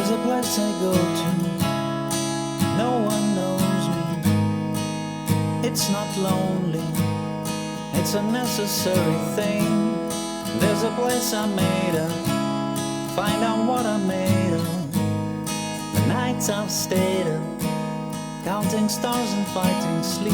There's a place I go to, no one knows me. It's not lonely, it's a necessary thing. There's a place I made up, find out what I made of. The nights I've stayed up, counting stars and fighting sleep.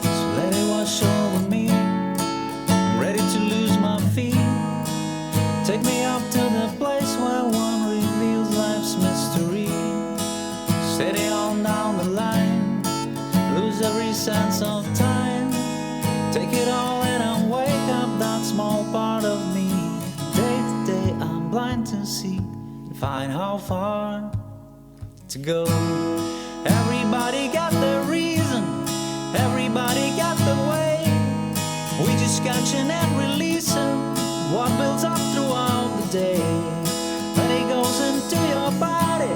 So let it wash over me, I'm ready to lose my feet. Take me up to the place where one reveals life's mystery. Steady on down the line, lose every sense of time. Take it all in and wake up that small part of me. Day to day I'm blind to see and find how far to go. Everybody got the reason, everybody got the way. We just catching and releasing what builds up throughout the day. But it goes into your body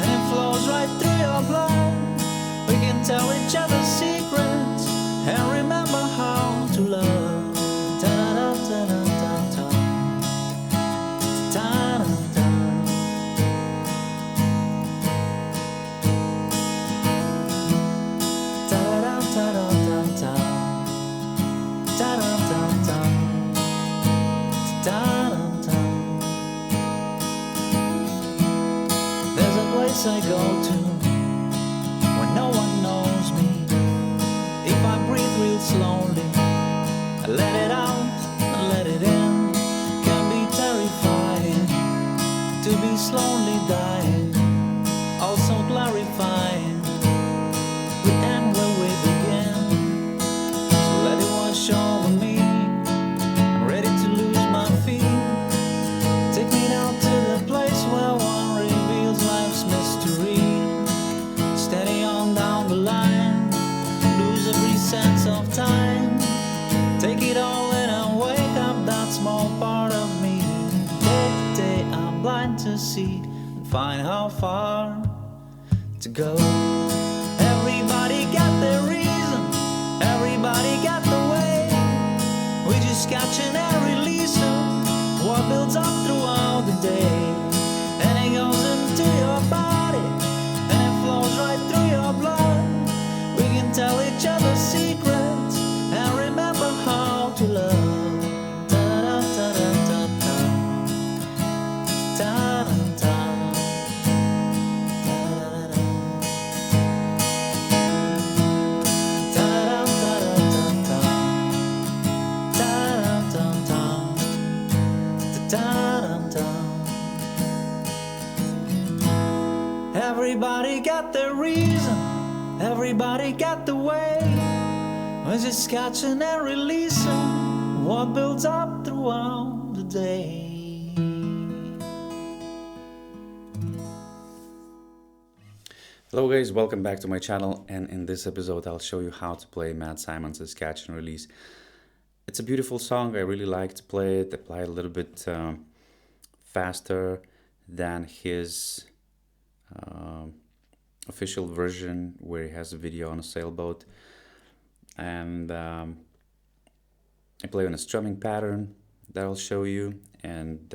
and it flows right through your blood. We can tell each other secrets and remember how to love. Ta-da-da-da-da-da-da. Ta-da-da. Ta-da-da-da-da-da. Ta-da-da-da. Ta-da-da. There's a place I go to where no one knows me. If I breathe real slowly, I let it out, I let it in. Can be terrifying to be slowly dying, also clarifying. We end where we begin, so let it wash over me. I'm ready to lose my feet. Take me down to the place where one reveals life's mystery. Steady on down the line, lose every sense of time. Take it all in and wake up that small part of me. Day to day I'm blind to see and find how far to go. Everybody got their reason, everybody got the way. We just catching and releasing what builds up throughout the day. And it goes into your body and it flows right through your blood. We can tell each other secrets and remember how to love. Ta-da-da-da-da-da. Ta-da-da. Ta-da-da. Ta-da-da-da-da-da. Ta-da-da-da. Ta-da-da. Everybody got their reason, everybody got the way. We're just catching and releasing what builds up throughout the day. Hello guys, welcome back to my channel, and in this episode I'll show you how to play Matt Simons' Catch and Release. It's a beautiful song, I really like to play it. I play it a little bit faster than his official version where he has a video on a sailboat. And I play on a strumming pattern that I'll show you, and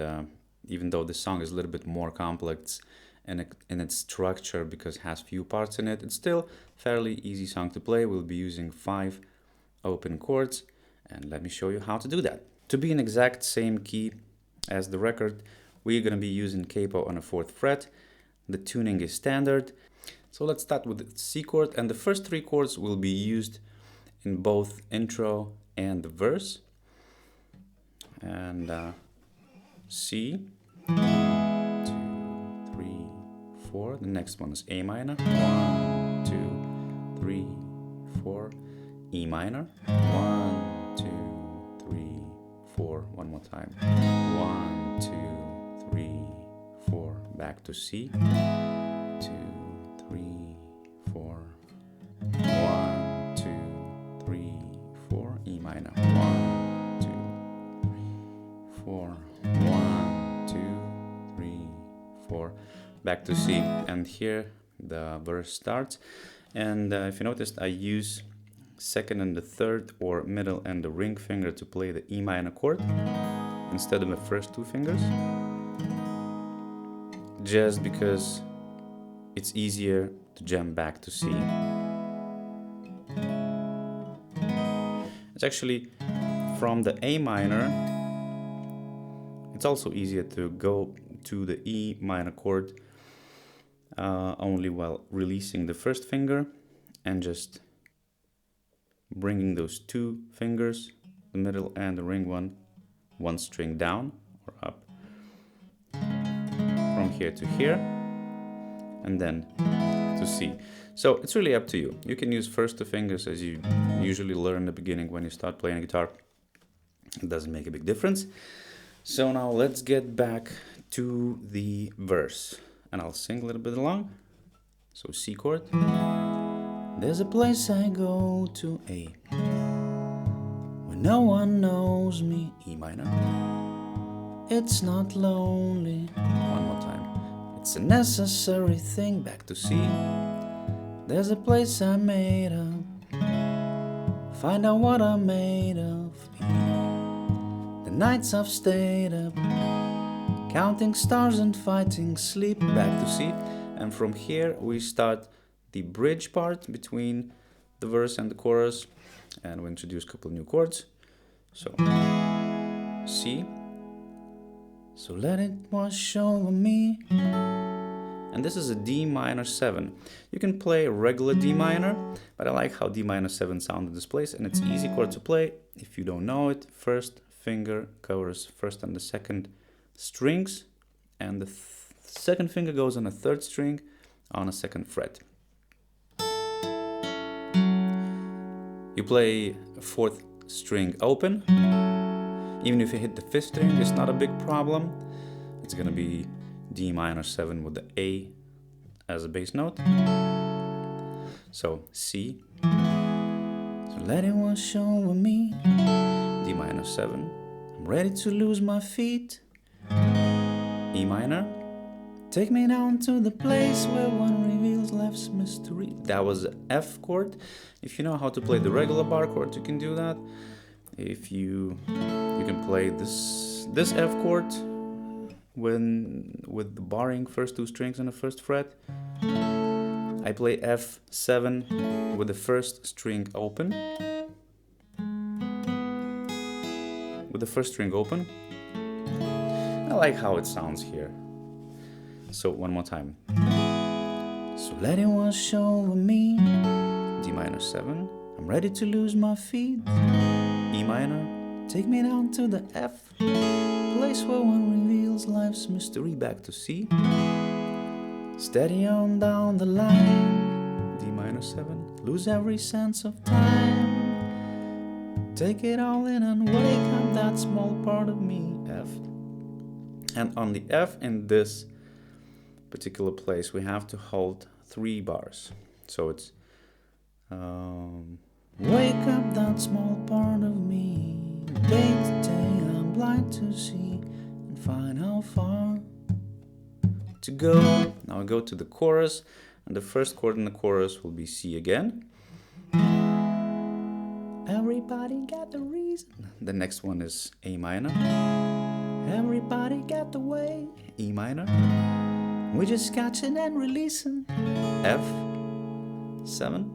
even though this song is a little bit more complex in its structure because it has few parts in it, it's still fairly easy song to play. We'll be using 5 open chords, and let me show you how to do that. To be in exact same key as the record, we're going to be using capo on a 4th fret. The tuning is standard. So let's start with the C chord, and the first 3 chords will be used in both intro and the verse. And C, 1, 2, 3, 4. The next one is A minor. 1, 2, 3, 4. E minor. 1, 2, 3, 4. One more time. 1, 2, 3, 4. Back to C. 2, 3, 4. 1, 2, 3, 4. E minor. 1, 2, 3, 4. 1, 2, 3, 4. Back to C. And here the verse starts. And if you noticed, I use 2nd and the 3rd or middle and the ring finger to play the E minor chord instead of the first 2 fingers. just because it's easier to jump back to C. It's actually from the A minor, it's also easier to go to the E minor chord only while releasing the first finger and just bringing those two fingers, the middle and the ring one string down or up from here to here and then to C. So it's really up to you. You can use first two fingers as you usually learn in the beginning when you start playing a guitar. It doesn't make a big difference. So now let's get back to the verse and I'll sing a little bit along. So C chord. There's a place I go to, A, where no one knows me, E minor. It's not lonely. One more time. It's a necessary thing, back to C. There's a place I made up. Find out what I'm made of, E. The nights I've stayed up, counting stars and fighting sleep, back to C. And from here we start the bridge part between the verse and the chorus, and we introduce a couple of new chords. So C, so let it wash over me, and this is a D minor 7. You can play regular D minor, but I like how D minor 7 sounds in this place, and it's easy chord to play. If you don't know it, first finger covers first and the second strings, and the second finger goes on a third string on a second fret. You play a fourth string open. Even if you hit the fifth string, it's not a big problem. It's gonna be D minor 7 with the A as a bass note. So C. So let it wash over me. D minor 7. I'm ready to lose my feet. E minor. Take me down to the place where one reveals life's mystery. That was the F chord. If you know how to play the regular bar chord, you can do that. If you can play this F chord with the barring first two strings on the first fret. I play F7 with the first string open. With the first string open. I like how it sounds here. So one more time. So let it wash over me. D minor 7. I'm ready to lose my feet. E minor. Take me down to the F. Place where one reveals life's mystery, back to C. Steady on down the line. D minor 7. Lose every sense of time. Take it all in and wake up that small part of me, F. And on the F in this particular place we have to hold 3 bars. So it's wake up that small part of me, day to day I'm blind to see and find how far to go. Now I go to the chorus, and the first chord in the chorus will be C again. Everybody got the reason. The next one is A minor. Everybody got the way, E minor. We're just catching and releasing, F7,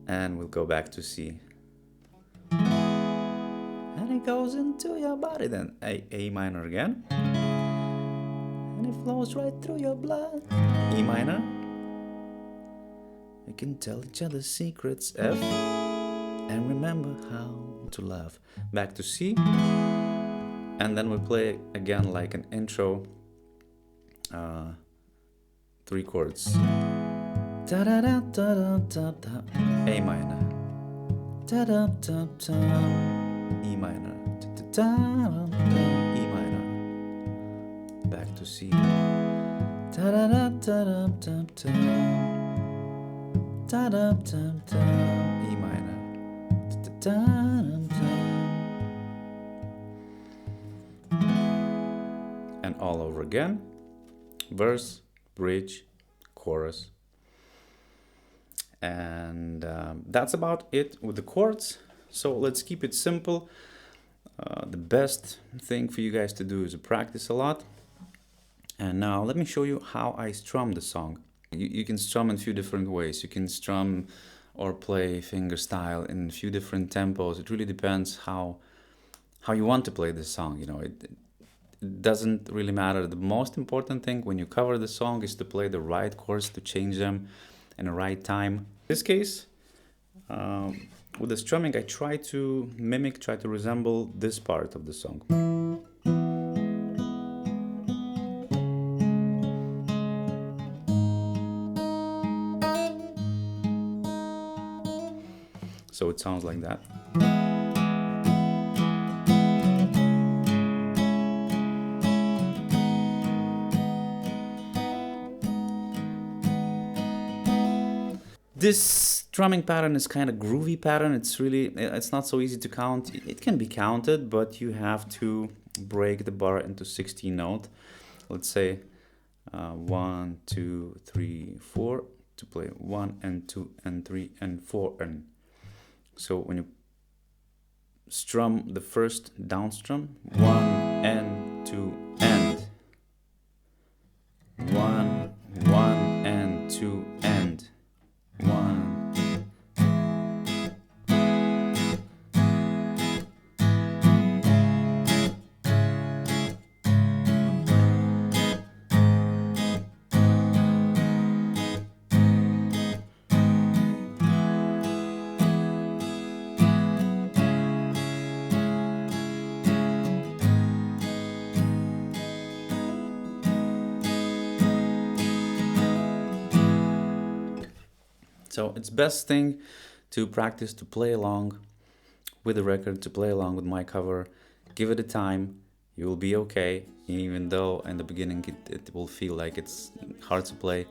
and we'll go back to C. And it goes into your body, then A minor again, and it flows right through your blood, E minor. We can tell each other secrets, F, and remember how to love, back to C, and then we play again like an intro. 3 chords. Da da da da da da da. A minor. Da da da da. E minor. Da da da da. E minor. Back to C. Da da da da da da da. Da da da da. E minor. Da da da da. And all over again. Verse, bridge, chorus, and that's about it with the chords. So let's keep it simple. The best thing for you guys to do is to practice a lot And now let me show you how I strum the song. You can strum in a few different ways. You can strum or play fingerstyle in a few different tempos. It really depends how you want to play this song. You know, it doesn't really matter. The most important thing when you cover the song is to play the right chords, to change them in the right time. In this case, with the strumming, I try to resemble this part of the song. So it sounds like that. This strumming pattern is kind of groovy pattern. It's not so easy to count. It can be counted, but you have to break the bar into 16 notes. Let's say 1, 2, 3, 4 to play 1 and 2 and 3 and 4 and. So when you strum the first down strum, 1 and 2 and 1, 1 and 2 and 1. So it's best thing to practice, to play along with the record, to play along with my cover. Give it a time, you will be okay. Even though in the beginning it will feel like it's hard to play,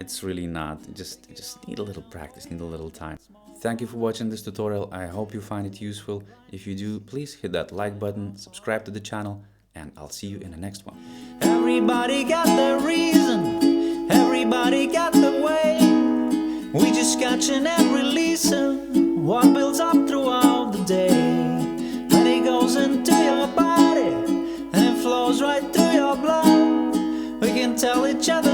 it's really not. You just need a little practice, need a little time. Thank you for watching this tutorial. I hope you find it useful. If you do, please hit that like button, subscribe to the channel, and I'll see you in the next one. Everybody got their reason, everybody got the way. We just catching and releasing what builds up throughout the day. And it goes into your body and it flows right through your blood. We can tell each other